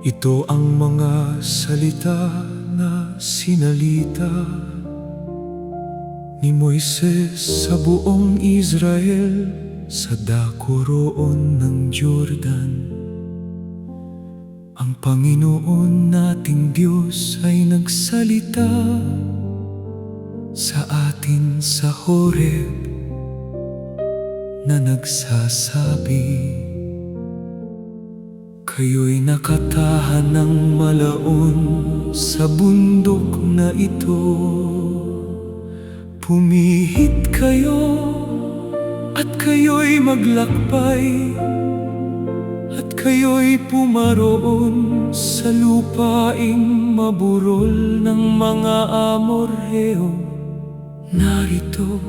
Ito ang mga salita na sinalita ni Moises sa buong Israel sa dako roon ng Jordan. Ang Panginoon nating Diyos ay nagsalita sa atin sa Horeb na nagsasabi, kayo'y nakatahan ng malaon sa bundok na ito. Pumihit kayo at kayo'y maglakbay, at kayo'y pumaroon sa lupaing maburol ng mga Amorheo. Narito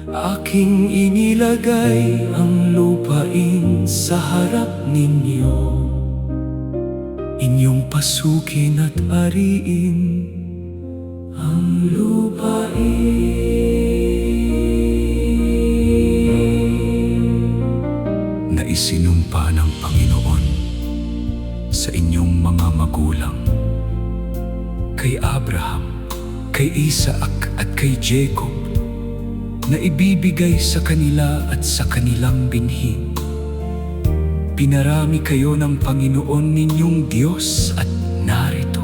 aking inilagay ang lupain sa harap ninyo. Inyong pasukin at ariin ang lupain na isinumpa ng Panginoon sa inyong mga magulang, kay Abraham, kay Isaac at kay Jacob, na ibibigay sa kanila at sa kanilang binhi. Pinarami kayo ng Panginoon ninyong Diyos at narito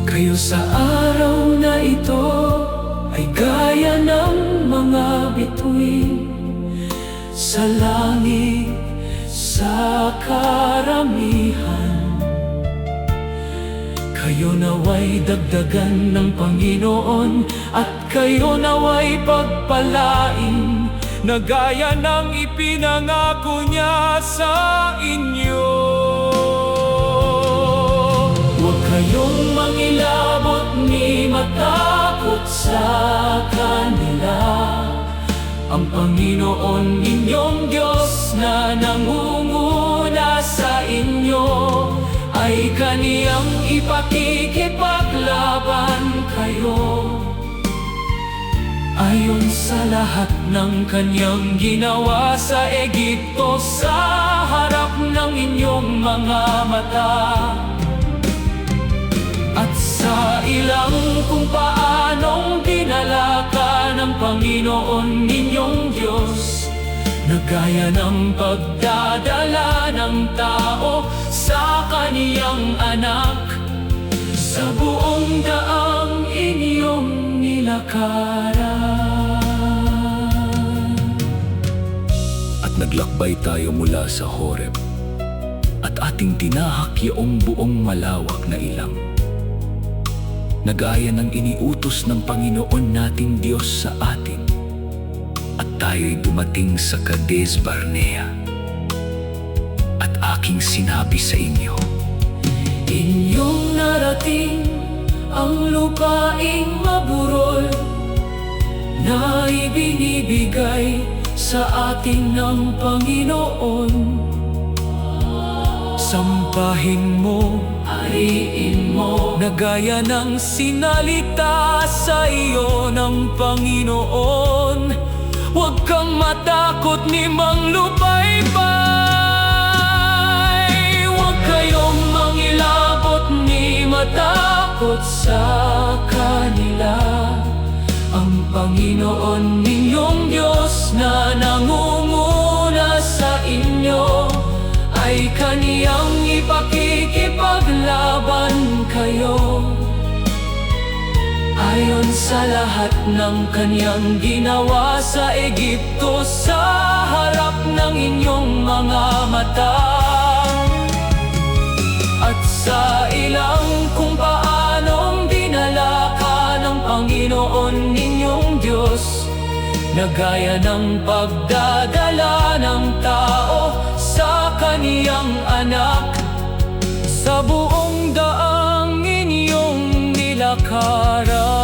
kayo sa araw na ito ay gaya ng mga bituin sa langit sa karamihan. Kayo naway dagdagan ng Panginoon at kayo naway pagpalain na gaya ng ipinangako niya sa inyo. Huwag kayong mangilabot ni matakot sa kanila. Ang Panginoon inyong Diyos na nangunguna sa inyo ay kaniyang ipakikipaglaban kayo. Ayon sa lahat ng kanyang ginawa sa Egipto, sa harap ng inyong mga mata, at sa ilang kung paanong dinala ka ng Panginoon ninyong Diyos, na gaya ng pagdadala ng tao sa kaniyang anak, sa buong daang inyong nilakaran. At naglakbay tayo mula sa Horeb, at ating tinahak yaong buong malawak na ilang, na gaya ng iniutos ng Panginoon nating Diyos sa atin. At tayo'y dumating sa Kades Barnea, at aking sinabi sa inyo, inyong narating ang lupaing maburol na ibinibigay sa atin ng Panginoon. Sampahin mo, ariin mo, na gaya ng sinalita sa iyo ng Panginoon. Huwag kang matakot ni mang lupaybay. Huwag kayong mangilabot ni matakot sa kanila. Ang Panginoon ninyong Diyos na nangunguna sa inyo ay kaniyang ipakikipaglaban kayo. Ayon sa lahat ng kaniyang ginawa sa Egipto, sa harap ng inyong mga mata, at sa ilang kung paanong dinala ka ng Panginoon ninyong Diyos, na gaya ng pagdadala ng tao sa kaniyang anak, sa buong daang inyong nilakaran.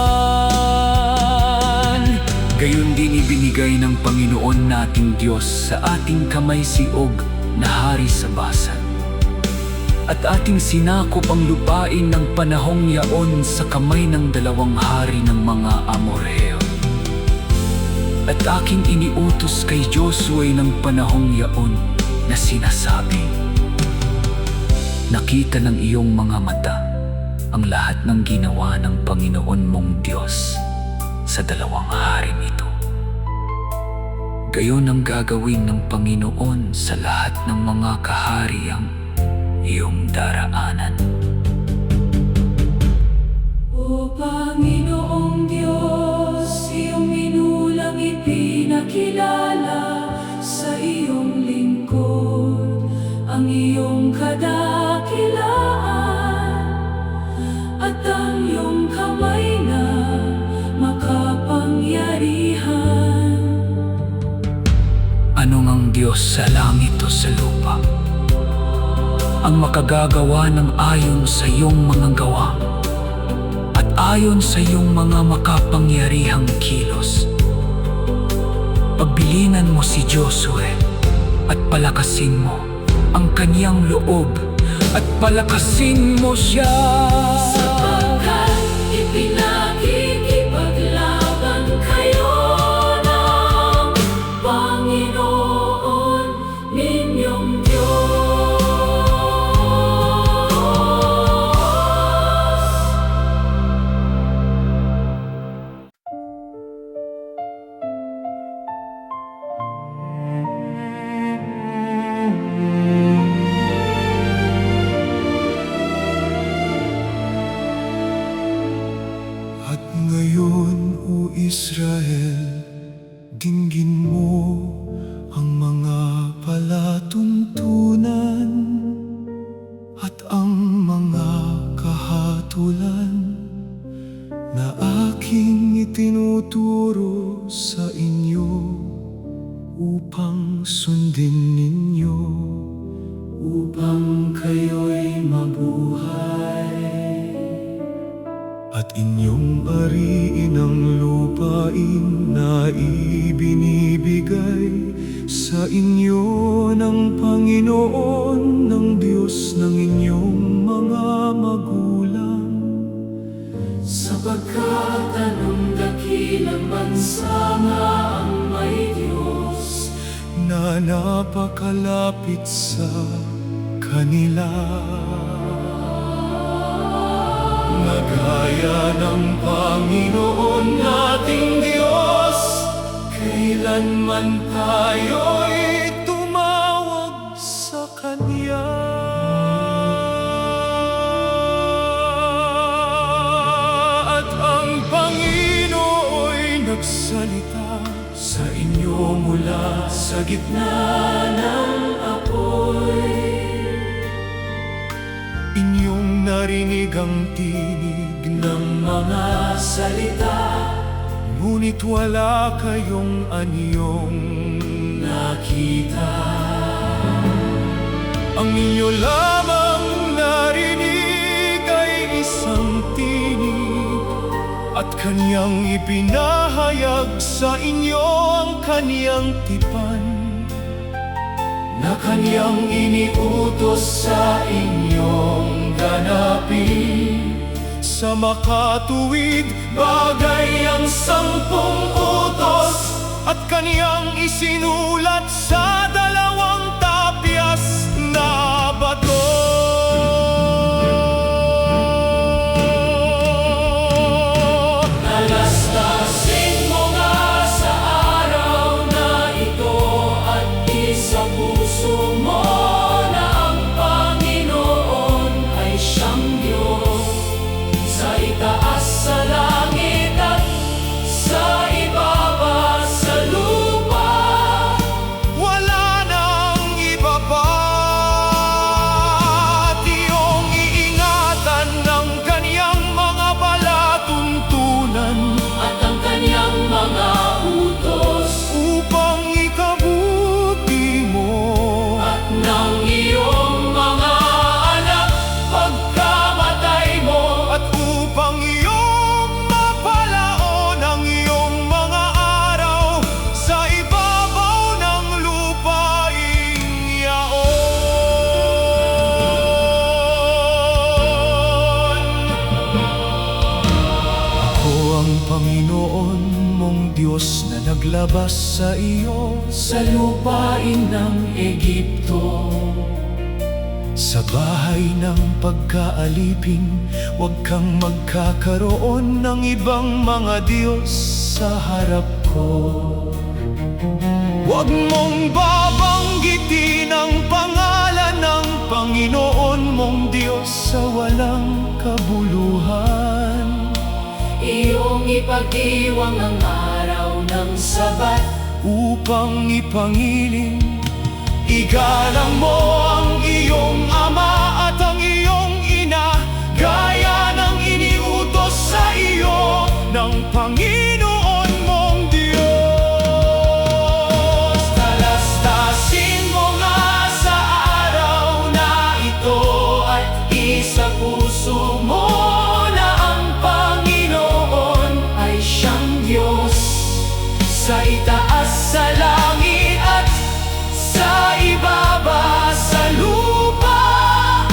Gayon din ibinigay ng Panginoon nating Diyos sa ating kamay si Og na hari sa Basan, at ating sinakop ang lupain ng panahong yaon sa kamay ng dalawang hari ng mga Amorheo. At aking iniutos kay Josue ng panahong yaon na sinasabi, nakita ng iyong mga mata ang lahat ng ginawa ng Panginoon mong Diyos sa dalawang haring ito. Gayon ang gagawin ng Panginoon sa lahat ng mga kahariang iyong daraanan. O Panginoong Diyos, iyong minulang ipinakilala sa iyong lingkod ang iyong kadakilaan at ang iyong kamay na makapangyarihan. Ano ngang Diyos sa langit o sa lupa ang makagagawa ng ayon sa iyong mga gawa at ayon sa iyong mga makapangyarihang kilos? Pagbilingan mo si Josue at palakasin mo ang kaniyang loob at palakasin mo siya. Sapagkat ipinakikipaglaban kayo ng Panginoon ninyong Diyos. At ngayon, O Israel, dinggin mo ang mga palatuntunan at ang mga kahatulan na aking itinuturo sa inyo upang sundin ninyo, upang kayo'y mabuhay at inyong ariin ang lupain na ibinibigay sa inyo ng Panginoon, ng Diyos ng inyong mga magulang. Sapagkat anong dakilang bansa nga ang may Diyos Na napakalapit sa kanila, na gaya ng Panginoon nating Diyos, kailanman tayo'y tumawag sa Kanya. At ang Panginoon'y nagsalita sa inyo mula sa gitna ng apoy. Inyong narinig ang tinig ng mga salita, ngunit wala kayong anyong nakita. Ang inyo lamang narinig ay isang tinig, at Kaniyang ipinahayag sa inyo ang Kaniyang tipan, na Kaniyang iniutos sa inyong ganapin. Sa makatuwid bagay ang 10 utos, at Kaniyang isinulat sa 2 tapyas na bato. Alastasin mo nga sa araw na ito at sa puso mo na ang Panginoon ay siyang Diyos, sa itaas sa langit at sa ibaba sa lupa. Wala nang iba pa, at iyong iingatan ng Kaniyang mga palatuntunan At ang Kaniyang mga utos upang ikabuti mo. at ng iyong mga anak pagkamatay mo, At upang iyong mapalaon ang iyong mga araw sa ibabaw ng lupaing yaon. Ako ang Panginoon mong Diyos na naglabas sa iyo sa lupain ng Ehipto. Sa bahay ng pagkaalipin, huwag kang magkakaroon ng ibang mga Diyos sa harap ko. Huwag mong babanggitin ang pangalan ng Panginoon mong Diyos sa walang kabuluhan. Iyong ipagdiwang ang araw ng Sabat Upang ipangiling, igalang mo ang iyong ama at ang iyong ina, gaya ng iniutos sa iyo ng Panginoon mong Diyos. Talastasin mo nga sa araw na ito at isa puso mo na ang Panginoon ay siyang Diyos. Sa itaas sa langit at sa ibaba sa lupa,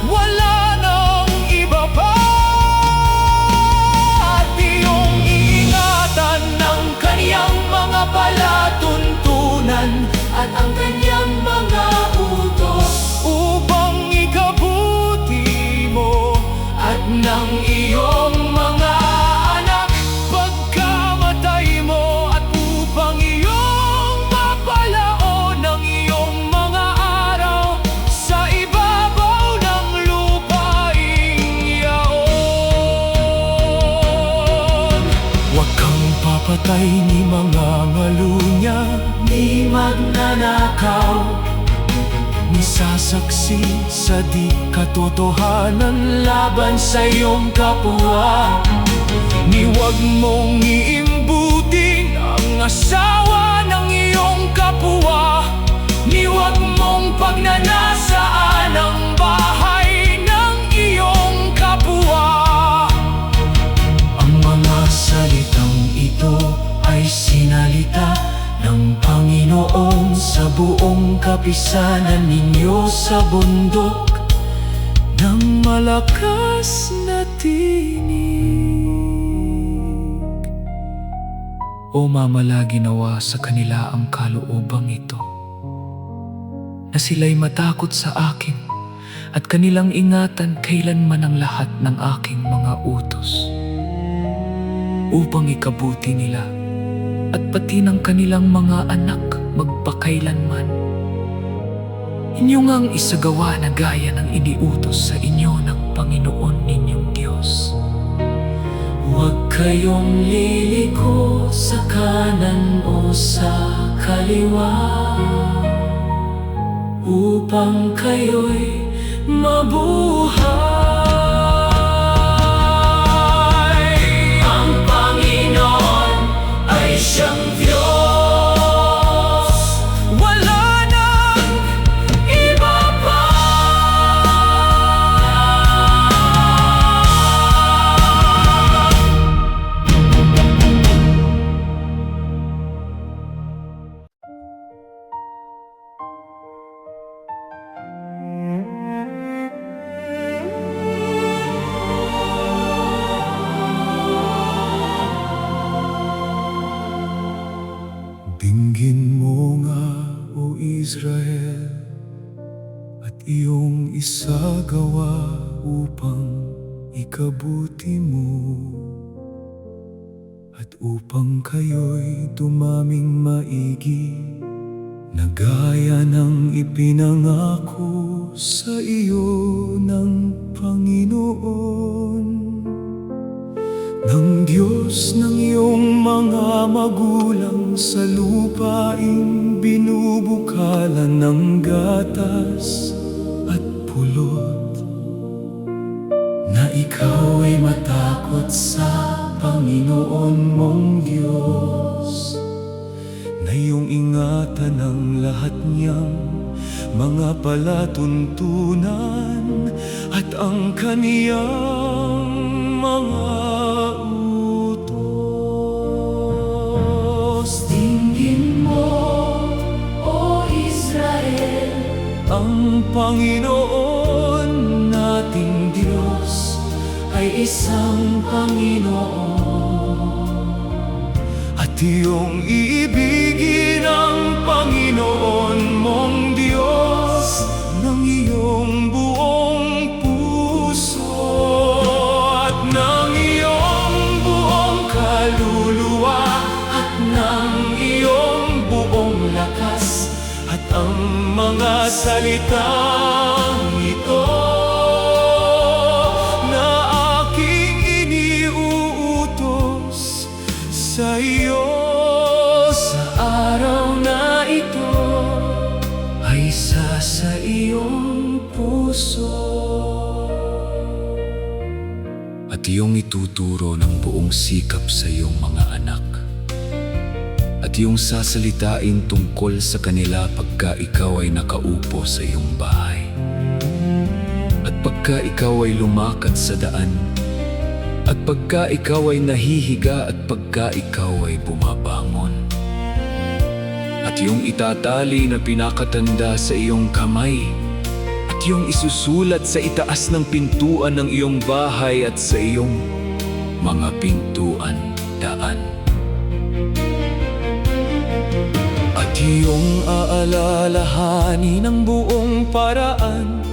wala nang iba pa. At iyong iingatan ng kaniyang mga palatuntunan at ang kanyang mga utos, upang ikabuti mo at ng iyong mga anak pagkamatay mo, at upang iyong mapalaon ang iyong mga araw sa ibabaw ng lupaing yaon. Huwag kang papatay ni mga ngalunya, di magnanakaw, ni sasaksi sa di katotohanan laban sa iyong kapwa. Ni huwag mong iimbutin ang asawa ng iyong kapwa. Ni huwag mong pagnanasaan ang bahay ng iyong kapwa. Ang mga salitang ito ay sinalita ng Panginoon sa buong kapisanan ninyo sa bundok ng malakas na tinig. O mamalagi nawa sa kanila ang kaluubang ito, na sila'y matakot sa akin at kanilang ingatan kailanman ang lahat ng aking mga utos, upang ikabuti nila at pati ng kanilang mga anak magpakailanman. Inyo ngang isagawa na gaya ng iniutos sa inyo ng Panginoon ninyong Diyos. huwag kayong liliko sa kanan o sa kaliwa, upang kayo'y mabuhay. Ang Panginoon ay siyang Diyos, Wala nang iba pa. Dinggin mo nga, O Israel, at iyong isagawa upang ikabuti mo, at upang kayo'y dumaming maigi, na gaya ng ipinangako sa iyo ng Panginoon, ng Diyos ng iyong mga magulang sa lupaing binubukalan ng gatas at pulot, na ikaw ay matakot sa Panginoon mong Diyos, na iyong ingatan ang lahat niyang mga palatuntunan at ang kaniyang mga utos. Dinggin mo, O Israel, Ang Panginoon nating Diyos ay isang Panginoon. at iyong iibigin ang Panginoon mong Diyos ng iyong mga salitang ito na aking iniuutos sa iyo. Sa araw na ito ay isa sa iyong puso, at iyong ituturo ng buong sikap sa iyong mga anak, at iyong sasalitain tungkol sa kanila pagka ikaw ay nakaupo sa iyong bahay, at pagka ikaw ay lumakad sa daan, at pagka ikaw ay nahihiga, at pagka ikaw ay bumabangon. At iyong itatali na pinakatanda sa iyong kamay, at iyong isusulat sa itaas ng pintuan ng iyong bahay at sa iyong mga pintuan daan. At iyong aalalahanin ang buong paraan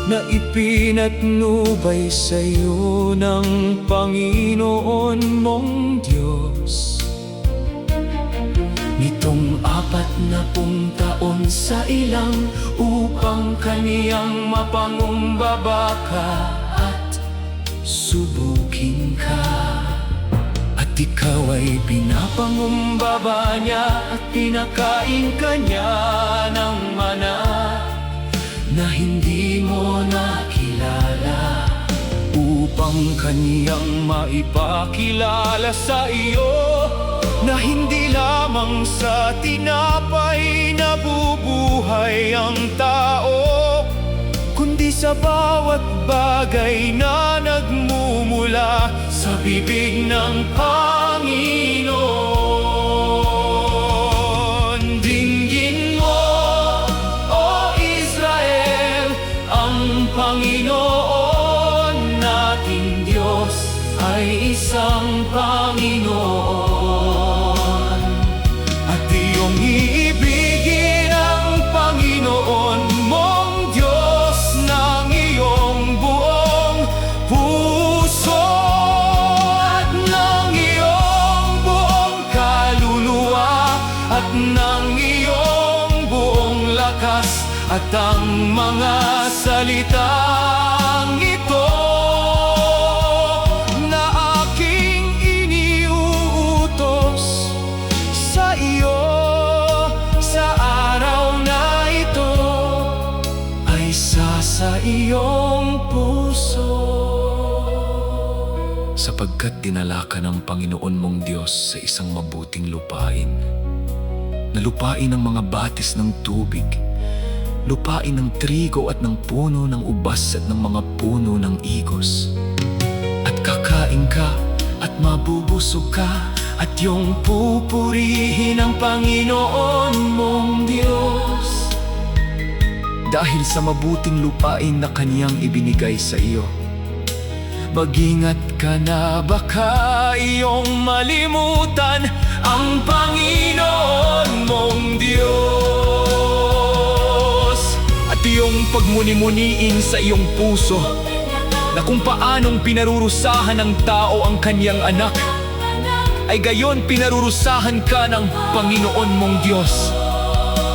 na ipinatnubay sa iyo ng Panginoon mong Diyos. Nitong 40 taon sa ilang upang kaniyang mapangumbaba ka at subukin ka. At ikaw ay pinapangumbaba niya at pinakain ka niya ng mana na hindi mo nakilala, upang kaniyang maipakilala sa iyo na hindi lamang sa tinapay nabubuhay ang tao, kundi sa bawat bagay na nagmumula sa bibig ng Panginoon. Dinggin mo, O Israel, ang Panginoon nating Diyos ay isang Panginoon. At iyong iibigin ang Panginoon mong Diyos ng iyong buong puso at ng iyong buong kaluluwa at ng iyong buong lakas, at ang mga salitang ito na aking iniuutos sa iyo sa araw na ito ay isa sa iyong puso. Sapagkat dinala ka ng Panginoon mong Diyos sa isang mabuting lupain, na lupain ng mga batis ng tubig, lupain ng trigo at ng puno ng ubas at ng mga puno ng igos. At kakain ka at mabubusog ka, at iyong pupurihin ang Panginoon mong Diyos. Dahil sa mabuting lupain na kaniyang ibinigay sa iyo, mag-ingat ka na baka iyong malimutan ang Panginoon mong Diyos. At iyong pagmuni-muniin sa iyong puso na kung paanong pinarurusahan ng tao ang kaniyang anak, ay gayon pinarurusahan ka ng Panginoon mong Diyos.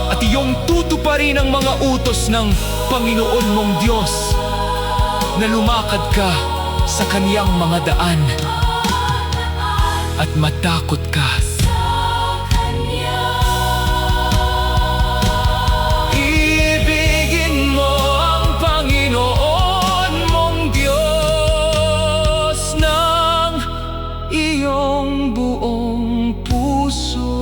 At iyong tutuparin ang mga utos ng Panginoon mong Diyos, na lumakad ka sa kaniyang mga daan at matakot ka. Ibigin mo ang Panginoon mong Diyos ng iyong buong puso.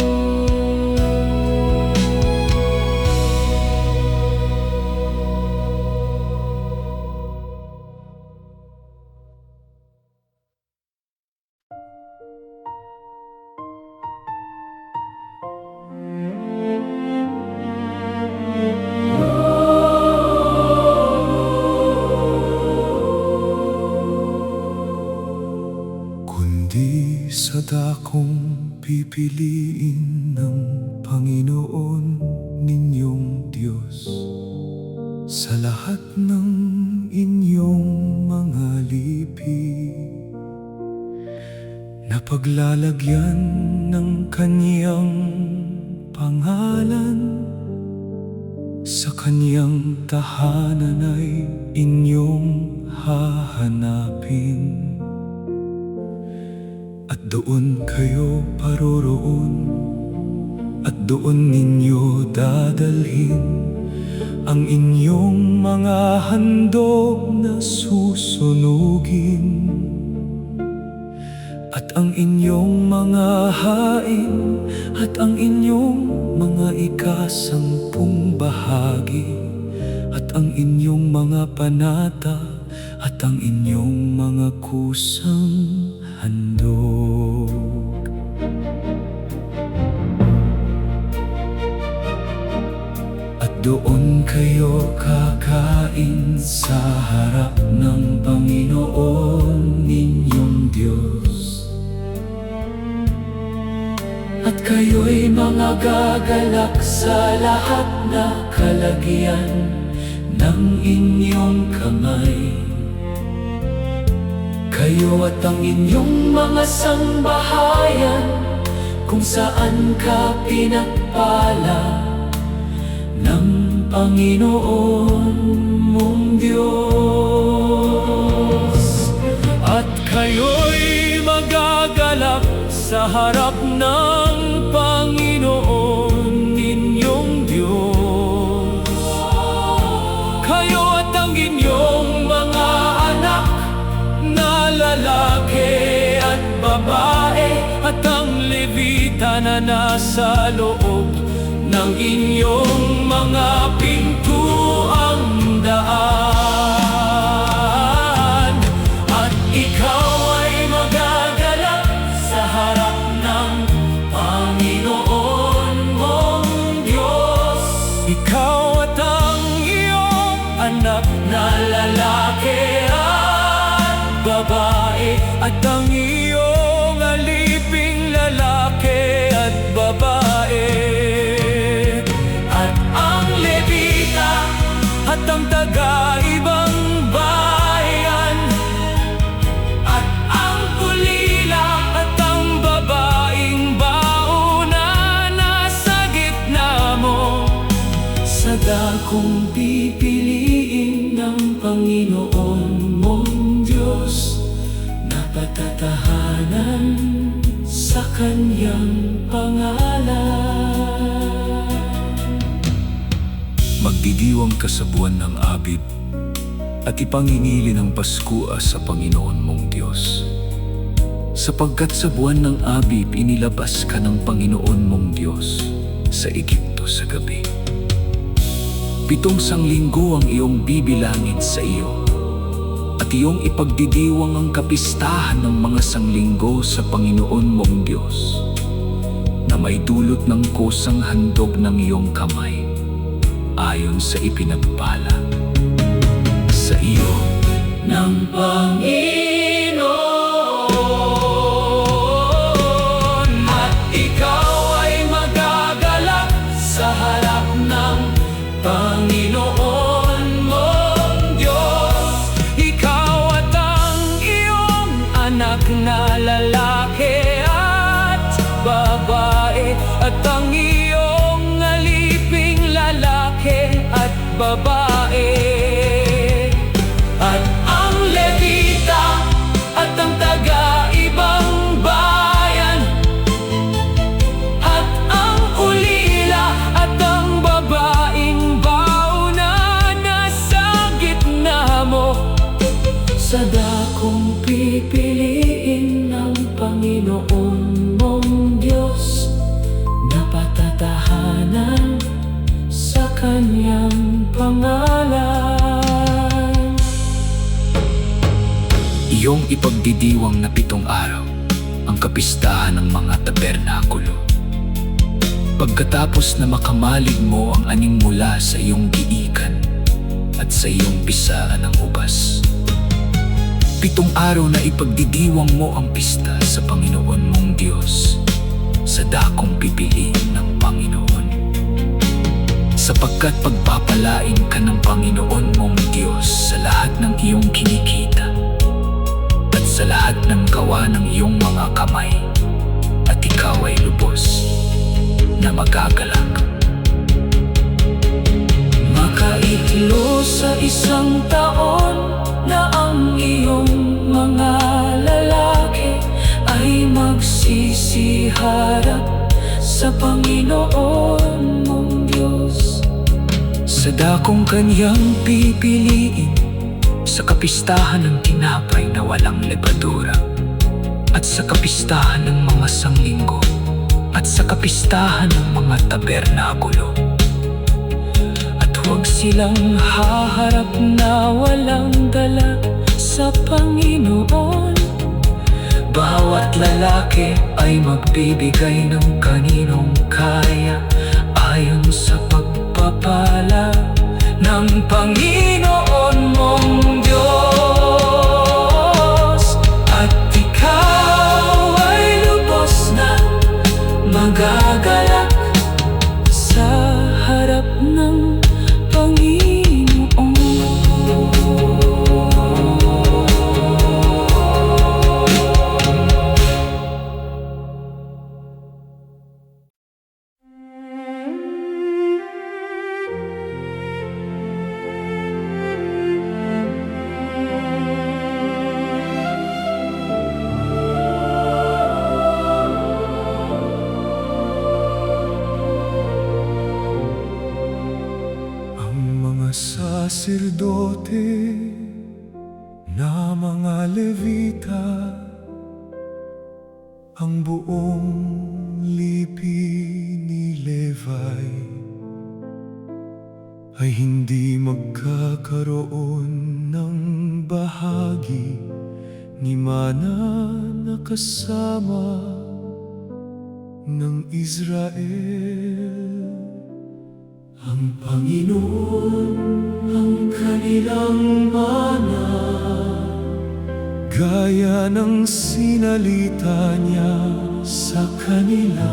Kundi sa dakong pipiliin ng Panginoon ninyong Diyos sa lahat ng inyong mga lipi, na paglalagyan ng kaniyang pangalan Sa kanyang tahanan ay inyong hahanapin, at doon kayo paroroon, at doon ninyo dadalhin ang inyong mga handog na susunugin, at ang inyong mga hain, at ang inyong mga ikasampung bahagi, at ang inyong mga panata, at ang inyong mga kusang handog. At doon kayo kakain sa harap ng Panginoon ninyong Diyos. At kayo'y mga gagalak sa lahat na kalagyan ng inyong kamay. Kayo at ang inyong mga sambahayan, kung saan ka pinagpala ng Panginoon mong Diyos. At kayo'y magagalak sa harap ng Panginoon ninyong Diyos. Kayo at ang inyong mga anak na lalaki at babae, at ang Levita na nasa loob ng inyong mga pintuang daan. At ikaw ay magagalak sa harap ng Panginoon mong Diyos. Ikaw at ang iyong anak na lalaki at babae, at ang iyong aliping lalaki at babae, at ang taga-ibang bayan, at ang ulila, at ang babaeng bauna nasa gitna mo. Sa dakong pipiliin ng Panginoon mong Diyos, na patatahanan sa kanyang pangalan. Magdidiwang ka sa buwan ng Abib, at ipangingili ng Paskua sa Panginoon mong Diyos. Sapagkat sa buwan ng Abib inilabas ka ng Panginoon mong Diyos sa Egipto sa gabi. 7 sanglinggo ang iyong bibilangin sa iyo, at iyong ipagdidiwang ang kapistahan ng mga sanglinggo sa Panginoon mong Diyos, na may dulot ng kusang handog ng iyong kamay, ayon sa ipinagpala sa iyo ng Panginoon. At ikaw ay magagalak sa harap ng Panginoon mong Diyos. Ikaw at ang iyong anak na lalaki at babae, at ang iyong aliping lalaki at babae, at ang Levita, at ang taga-ibang bayan, at ang ulila, at ang babaeng bauna nasa gitna mo. Sa dakong pipiliin ng Panginoon mong Diyos, na patatahanan sa kanyang pangalan. Iyong ipagdidiwang na 7 araw ang kapistahan ng mga tabernakulo. Pagkatapos na makamalig mo ang aning mula sa iyong giikan at sa iyong pisaan ng ubas, 7 araw na ipagdidiwang mo ang pista sa Panginoon mong Diyos sa dakong pipiliin ng Panginoon. Sapagkat pagpapalain ka ng Panginoon mong Diyos sa lahat ng iyong kinikita at sa lahat ng gawa ng iyong mga kamay, at ikaw ay lubos na magagalak. sa isang taon na ang iyong mga lalaki ay magsisiharap sa Panginoon mong Diyos. Sa dakong kanyang pipiliin, sa kapistahan ng tinapay na walang lebadura, at sa kapistahan ng mga sanglinggo, at sa kapistahan ng mga tabernakulo. At huwag silang haharap na walang dala sa Panginoon. Bawat lalaki ay magbibigay ng kaninong kaya ayon sa pagpapala ng Panginoon mong Diyos. At ikaw ay lubos na magagalak Sa harap ng Panginoon. Saserdote na mga Levita, ang buong lipi ni Levi ay hindi magkakaroon ng bahagi ni mana na kasama ng Israel. Ang Panginoon ang kanilang mana, gaya ng sinalita niya sa kanila,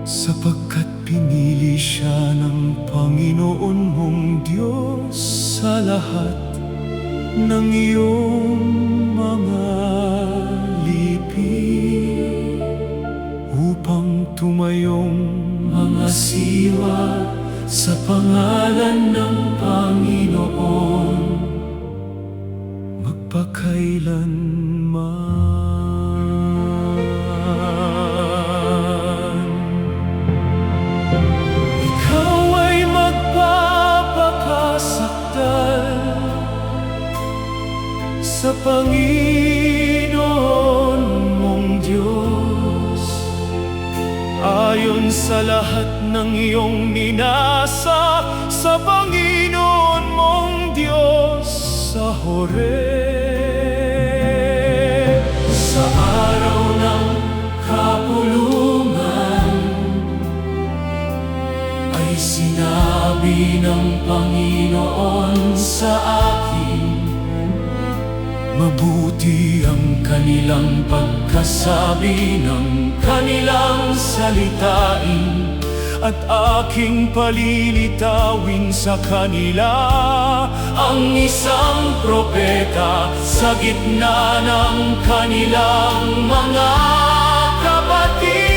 sapagkat pinili siya ng Panginoon mong Diyos sa lahat ng iyong mga lipi, upang tumayong mga siwa sa pangalan ng Panginoon magpakailanman. Ikaw ay magpapakasakdal sa Panginoon mong Diyos, ayon sa lahat ng iyong minasa sa Panginoon mong Diyos sa Horeb. Sa araw ng kapulungan ay sinabi ng Panginoon sa akin, mabuti ang kanilang pagkasabi ng kanilang salitain, at aking palilitawin sa kanila ang isang propeta sa gitna ng kanilang mga kapatid.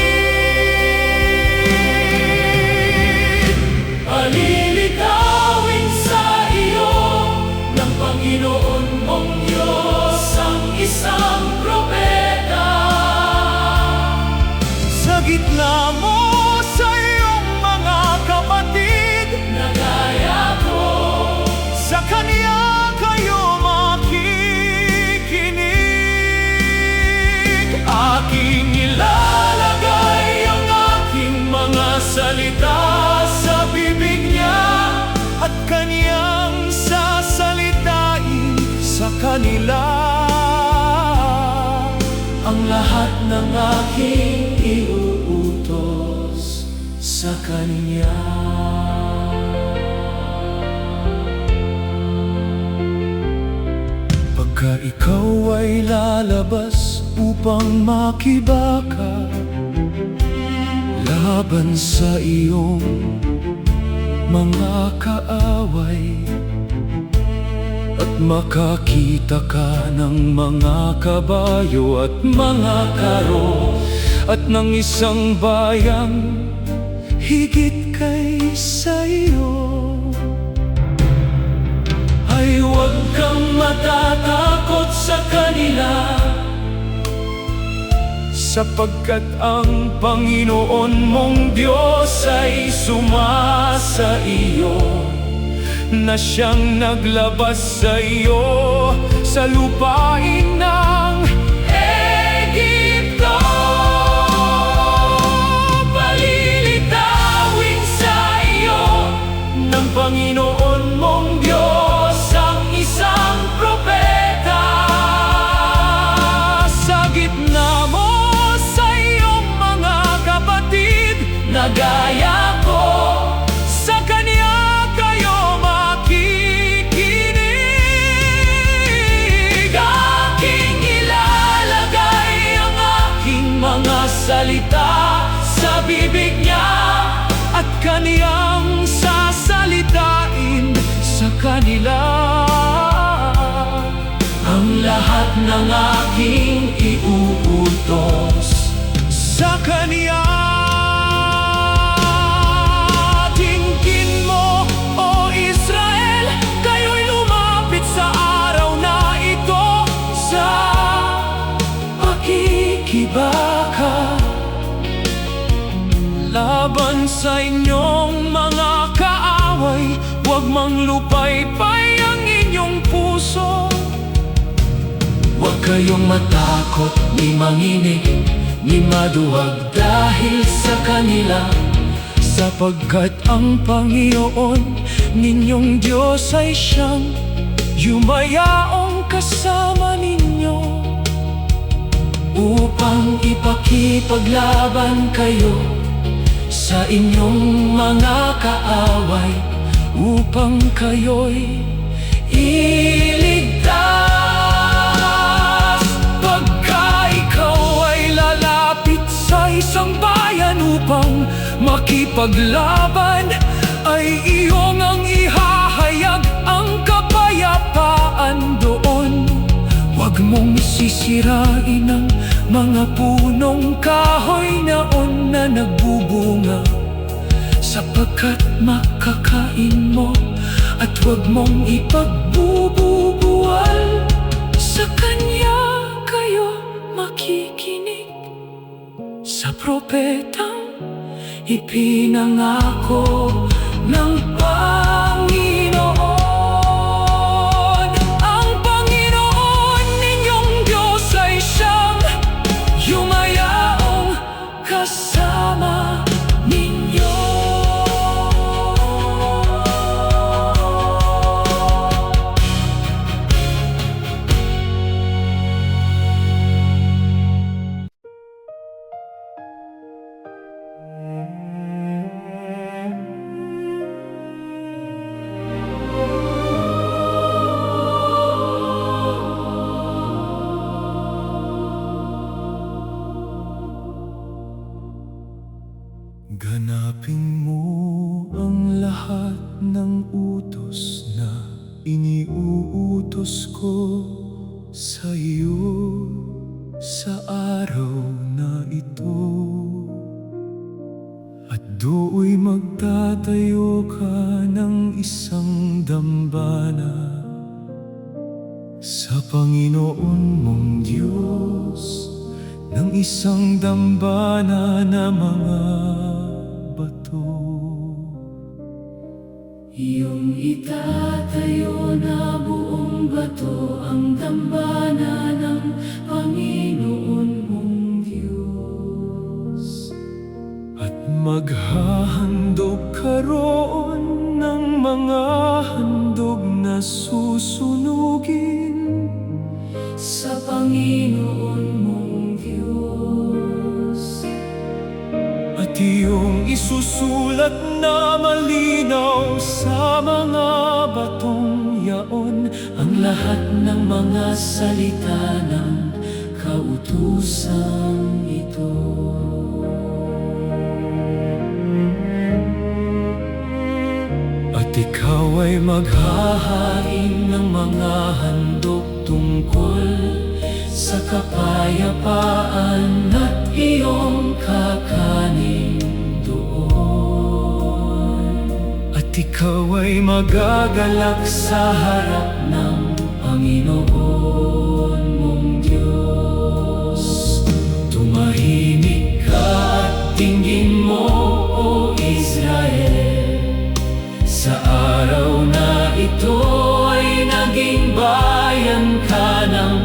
Palilitawin sa iyo ng Panginoon mong Diyos ang isang propeta sa gitna mo sa iyong mga kapatid, na gaya ko. Sa Kanya kayo makikinig. Aking ilalagay ang aking mga salita sa bibig niya, at Kanyang sasalitain sa kanila ang lahat ng aking iuutos sa Kanya. Pagka ikaw ay lalabas upang makibaka laban sa iyong mga kaaway, at makakita ka ng mga kabayo at mga karo, at ng isang bayang higit kaysa iyo, matatakot sa kanila, sapagkat ang Panginoon mong Diyos ay sumasa iyo, na siyang naglabas sa iyo sa lupain ng Egipto. Palilitawin sa iyo ng Panginoon mong Diyos ang isang propeta sa gitna mo sa iyong mga kapatid na gaya ko. Sa Kanya kayo makikinig. Aking ilalagay ang aking mga salita sa bibig niya, at Kaniyang sasalitain sa kanila. Ang lahat ng aking iuutos sa Kanya. Tingin mo, O Israel, kayo'y lumapit sa araw na ito sa pakikibaka laban sa inyong mga kaaway. Huwag mang lupaypay ang inyong puso. Huwag kayong matakot, ni manginig, ni maduwag dahil sa kanila, sapagkat ang Panginoon ninyong Diyos ay siyang yumayaong kasama ninyo, upang ipakipaglaban kayo sa inyong mga kaaway, upang kayo'y iligtas. Pagka ikaw ay lalapit sa isang bayan upang makipaglaban, ay iyong ang ihahayag ang kapayapaan doon. Huwag mong sisirain ang mga punong kahoy naon na nagbubunga, sapagkat makakain mo, at huwag mong ipagbububuwal. Sa Kanya kayo makikinig, sa propetang ipinangako ng Panginoon. Ang Panginoon ninyong Diyos ay siyang yumayaong kasama ninyo. Ganapin mo ang lahat ng utos na iniuutos ko sa iyo sa araw na ito, at do'y magtatayo ka ng isang dambana sa Panginoon mong Diyos, ng isang dambana na mga bato. iyong itatayo na buong bato ang dambana ng Panginoon mong Diyos. At maghahandog ka roon ng mga handog na susunugin Sa Panginoon mong Diyos. at iyong isusulat na malinaw sa mga batong yaon Ang lahat ng mga salita ng kautusang ito. At ikaw ay maghahain ng mga handog tungkol Sa kapayapaan at iyong kakanin doon. at ikaw ay magagalak sa harap ng Panginoon mong Diyos. Tumahimik ka at tingin mo, O Israel, sa araw na ito ay naging bayan ka ng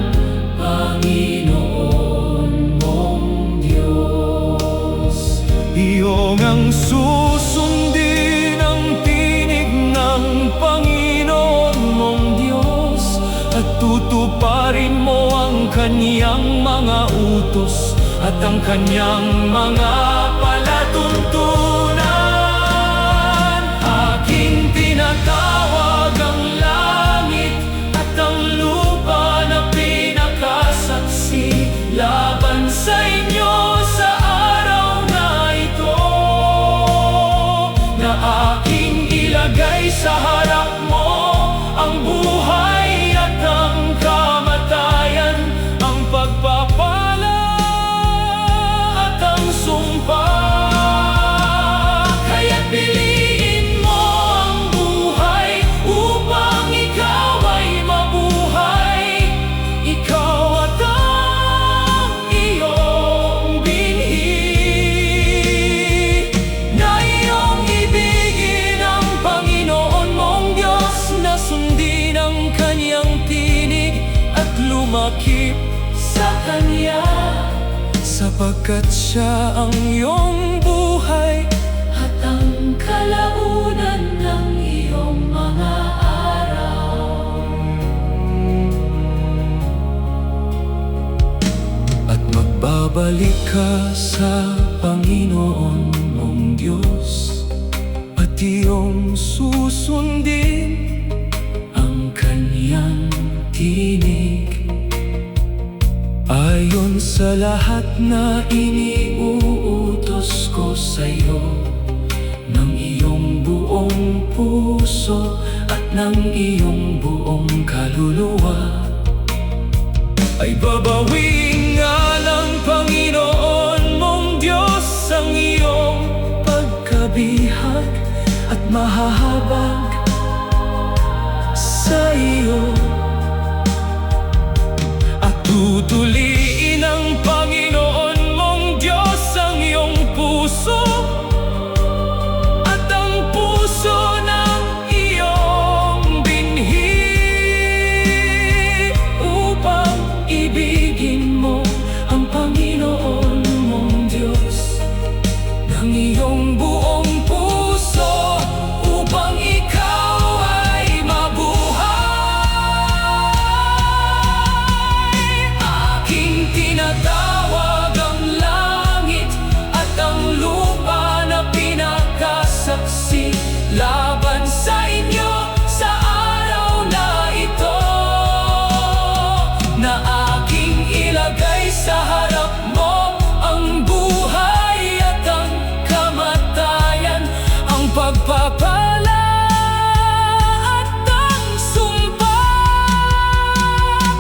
Panginoon mong Diyos. Iyong ang susundin ang tinig ng Panginoon mong Diyos, at tutuparin mo ang Kanyang mga utos at ang Kanyang mga palatuntunan. Aking tinatawag ang langit at ang lupa na pinakasaksi laban sa inyo sa araw na ito, na aking ilagay sa harap mo ang buhay at ang kamatayan, ang pagpapala at ang sumpa. Kaya't piliin mo ang buhay upang ikaw ay mabuhay. Ikaw at ang iyong binhi, na iyong ibigin ang Panginoon mong Diyos, na sundin ang Kanyang tinig at lumakip sa Kanya, sapagkat Siya ang iyong buhay At ang kalaunan ng iyong mga araw. At magbabalik ka sa Panginoon mong Diyos, at iyong susundin ang Kanyang tinig. Ayon sa lahat na iniuutos ko sa'yo, ng iyong buong puso at ng iyong buong kaluluwa, ay babawiin nga ng Panginoon mong Diyos ang iyong pagkabihag at mahahabag sa iyo. At tutuliin ng Panginoon mong Diyos ang iyong puso at ang puso ng iyong binhi, upang ibigin mo ang Panginoon mong Diyos ng iyong buong puso, upang ikaw ay mabuhay. Aking tinatawag ang langit at ang lupa na pinakasaksi laban sa inyo sa araw na ito, na aking ilagay sa harap mo ang buhay at ang kamatayan, ang pagpapala at ang sumpa.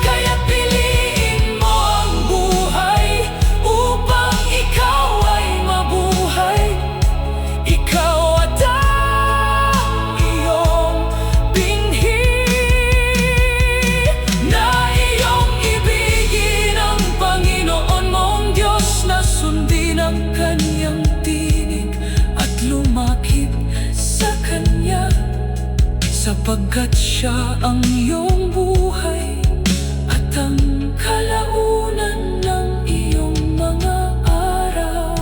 Kaya't piliin mo ang buhay upang ikaw ay mabuhay. Ikaw at ang iyong binhi, na iyong ibigin ang Panginoon mong Diyos, na sundin ang Kanyang tinig at lumakip sa Kanya, sapagkat Siya ang iyong buhay at ang kalaunan ng iyong mga araw.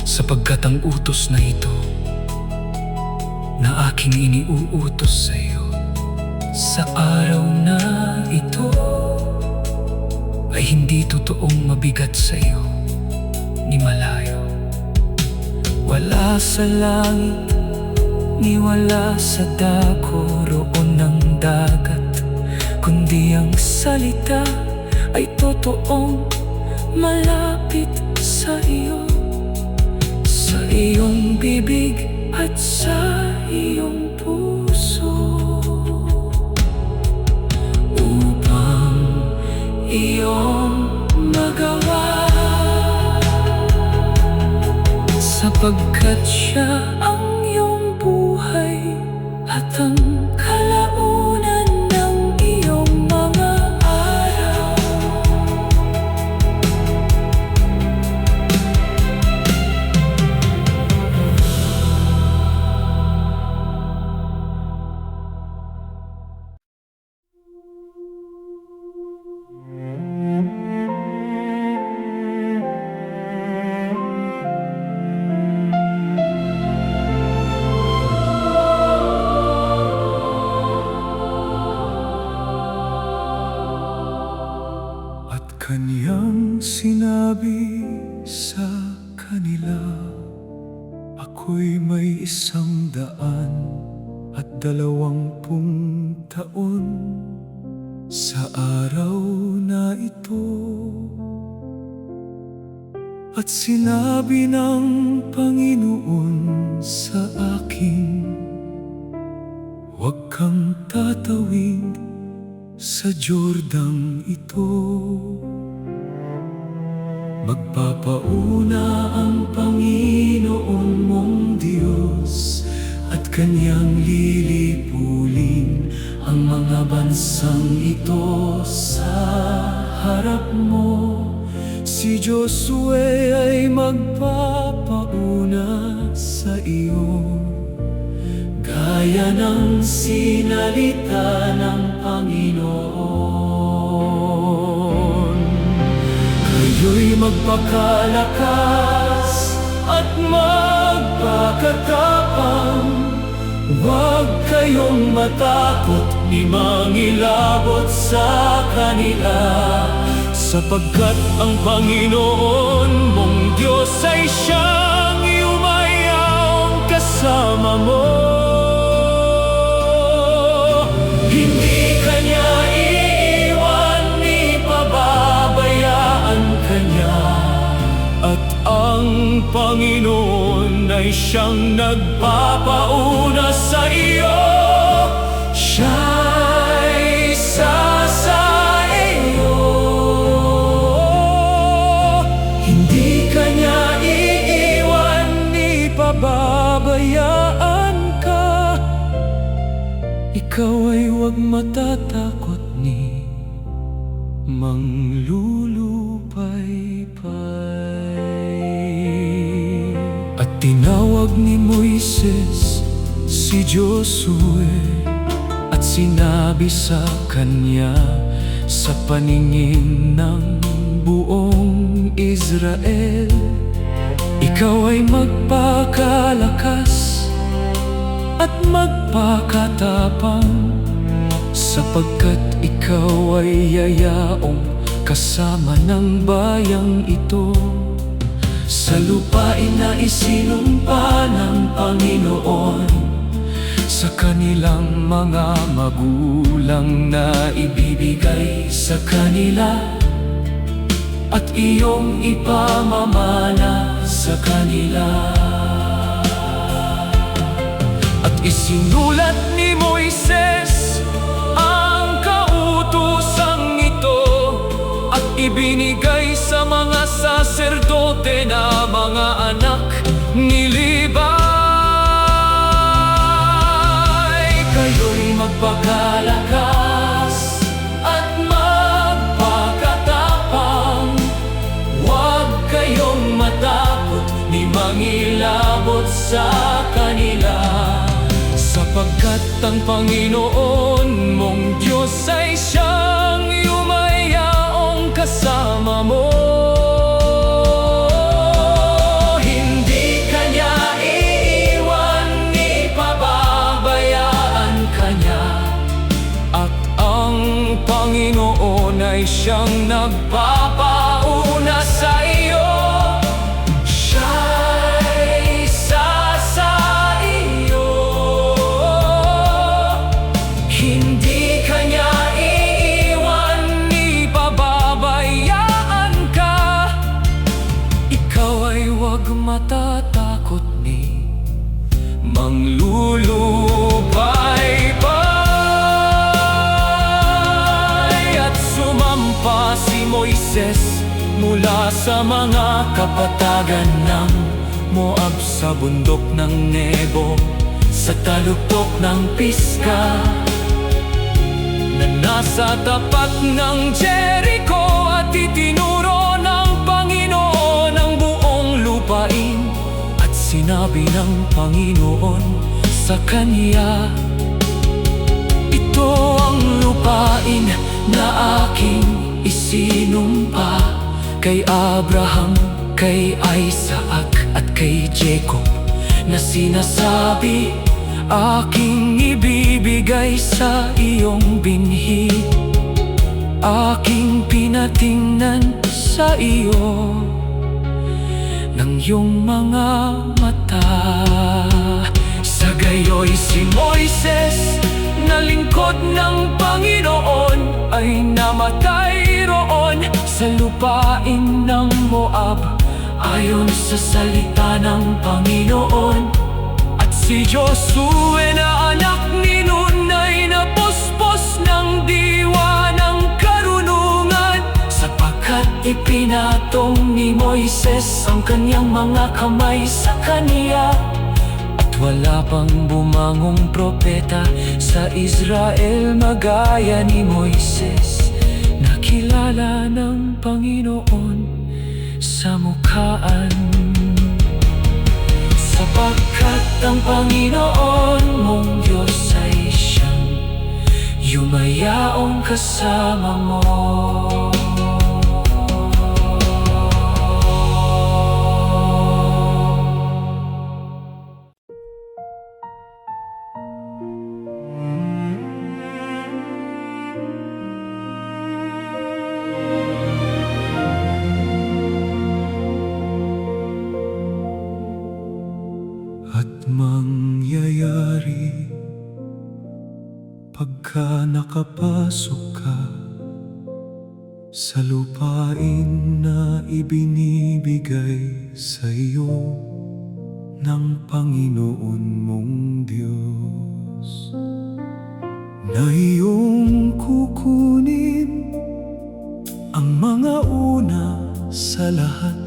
Sapagkat ang utos na ito na aking iniuutos sa iyo sa araw na ito ay hindi totoong mabigat sa iyo ni malayo. Wala sa langit ni wala sa dako roon ng dagat, kundi ang salita ay totoong malapit sa iyo, sa iyong bibig at sa iyong puso, upang iyong magawa. Sapagkat Siya ang iyong buhay at ang kalaunan ng iyong Kaniyang sinabi sa kanila, ako'y may 120 taon sa araw na ito. At sinabi ng Panginoon sa akin, huwag kang tatawid sa Jordan ito. Magpapauna ang Panginoon mong Diyos at Kanyang lilipulin ang mga bansang ito sa harap mo. Si Josue ay magpapauna sa iyo, gaya ng sinalita ng Panginoon. Kayo'y magpakalakas at magpakatapang. Huwag kayong matakot ni mangilabot sa kanila, sapagkat ang Panginoon mong Diyos ay siyang yumayang kasama mo. Hindi kanya iiwan ni pababayaan kanya, at ang Panginoon ay siyang nagpapauna sa iyo. Siya'y sa iyo. Hindi kanya iiwan ni pababayaan ka. Ikaw ay huwag matatakot ni manglulupaypay. At tinawag ni Moises si Josue at sinabi sa kanya sa paningin ng buong Israel, ikaw ay magpakalakas at magpakatapang, sapagkat ikaw ay yayaong kasama ng bayang ito sa lupain na isinumpa ng Panginoon sa kanilang mga magulang na ibibigay sa kanila, at iyong ipamamana sa kanila. At isinulat ni Moises ang kautosang ito at ibinigay sa mga saserdote na mga anak ni Libay. Kayo'y magpakalakas at magpakatapang. Huwag kayong matakot ni mangilabot sa kanila, sapagkat ang Panginoon mong Diyos ay siyang yumayaong kasama mo. Hindi kanya iiwan ni pababayaan kanya, at ang Panginoon ay siyang nagpapauna sa iyo. Siya'y sa iyo. Hindi kanya iiwan ni pababayaan ka. Ikaw ay huwag matatakot ni manglulupaypay. At sumampa si Moises mula sa mga kapatagan ng Moab sa bundok ng Nebo, sa taluktok ng Pisga na nasa tapat ng Jericho. At itinuro ng Panginoon ang buong lupain, at sinabi ng Panginoon sa kanya, ito ang lupain na aking isinumpa kay Abraham, kay Isaac at kay Jacob, na sinasabi, aking ibibigay sa iyong binhi. aking pinatingnan sa iyo ng iyong mga mata. Sa gayoy si Moises na lingkod ng Panginoon ay namatay roon sa lupain ng Moab ayon sa salita ng Panginoon. At si Josue na anak ni Nun ay napuspos ng diwa ng karunungan, sapagkat ipinatong ni Moises ang kanyang mga kamay sa kaniya. At wala pang bumangong propeta sa Israel magaya ni Moises, nakilala ng Panginoon sa mukhaan. Sapagkat ang Panginoon mong Diyos ay siyang yumayaong kasama mo. At mangyayari pagka nakapasok ka sa lupain na ibinibigay sa iyo ng Panginoon mong Diyos, na iyong kukunin ang mga una sa lahat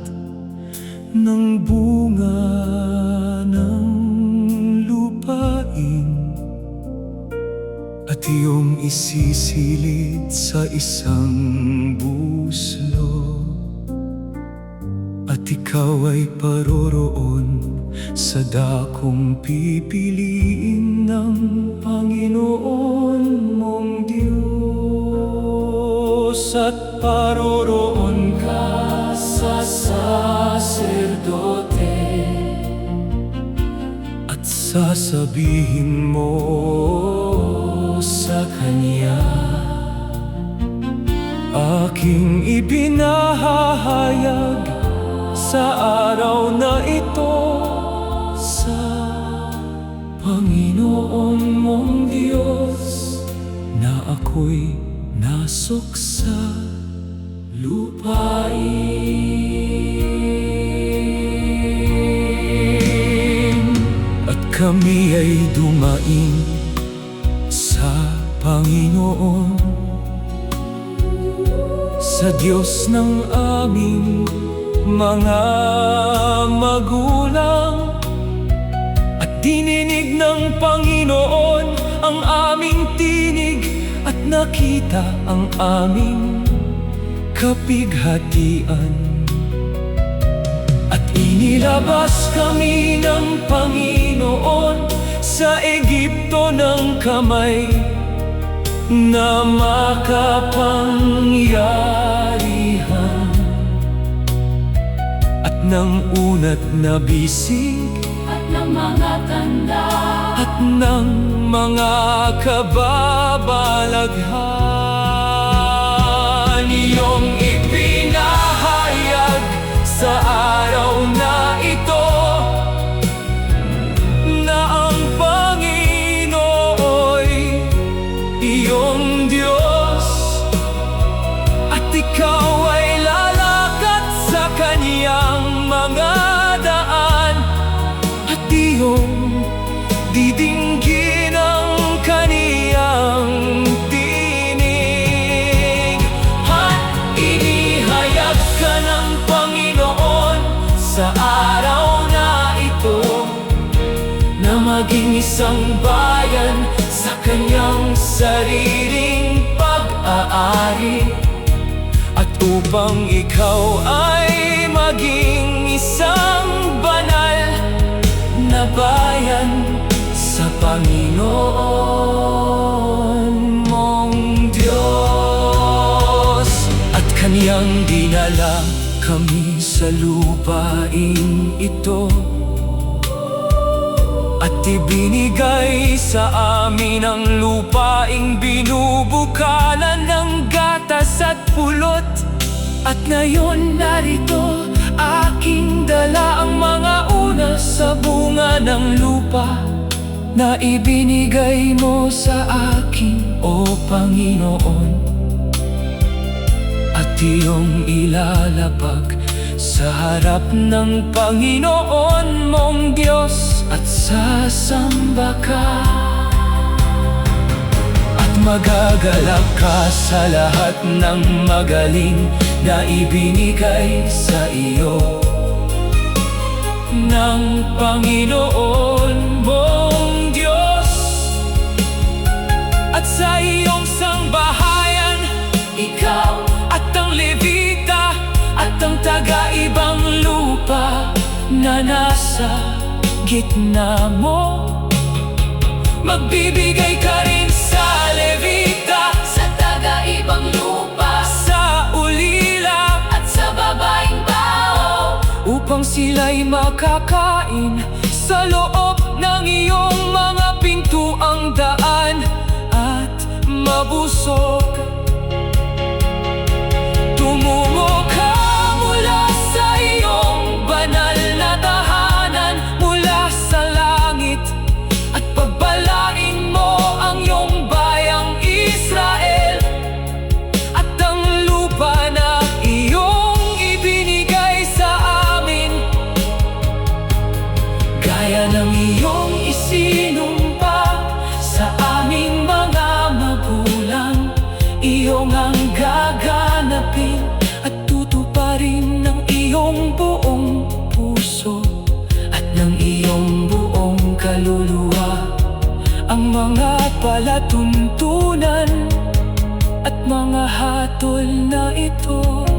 ng bunga ng lupain, at iyong isisilid sa isang buslo, at ikaw ay paroroon sa dakong pipiliin ng Panginoon mong Diyos. At paroroon ka sa saserdote, at sasabihin mo sa kanya, aking ibinahahayag sa araw na ito sa Panginoon mong Diyos, na ako'y nasok sa lupain. At kami ay dumaing sa Panginoon, sa Diyos ng aming mga magulang, at dininig ng Panginoon ang aming tinig, at nakita ang aming kapighatian. At inilabas kami ng Panginoon sa Egipto ng kamay na makapangyarihan, at ng unat na bisig, at ng mga tanda, at ng mga kababalaghan. Iyong ipinahayag sa araw na ito na ang Panginoo'y iyong Diyos, at ikaw ay lalakad sa kaniyang mga daan, at iyong didinggin ang kaniyang tinig. At inihayag ka ng Panginoon sa araw na ito na maging isang bayan sa kanyang sariling pag-aari, at upang ikaw ay maging isang banal na bayan sa Panginoon mong Diyos. At kaniyang dinala kami sa lupain ito, at ibinigay sa amin ang lupaing binubukalan ng gatas at pulot. At ngayon narito, aking dala ang mga una sa bunga ng lupa na ibinigay mo sa akin, O Panginoon. At iyong ilalapag sa harap ng Panginoon mong Diyos at sasamba ka. At magagalak ka sa lahat ng magaling na ibinigay sa iyo ng Panginoon mong Diyos. At sa iyong sangbahayan, ikaw at ang Levita at ang taga-ibang lupa na nasa gitna mo, magbibigay ka rin sa Levita, Sa taga-ibang lupa sa ulila, at sa babaeng bao, upang sila'y makakain sa loob ng iyong mga pintuang daan at mabusog. Tumungo ka mula sa iyong banal na tahanan, mula sa langit, at pagbalain mo ang iyong bayang Israel at ang lupa na iyong ibinigay sa amin. Gaya ng iyong isinumpa sa aming mga magulang, iyong ang gaganapin at tutuparin ng iyong buong puso at ng iyong buong kaluluwa ang mga palatuntunan at mga hatol na ito.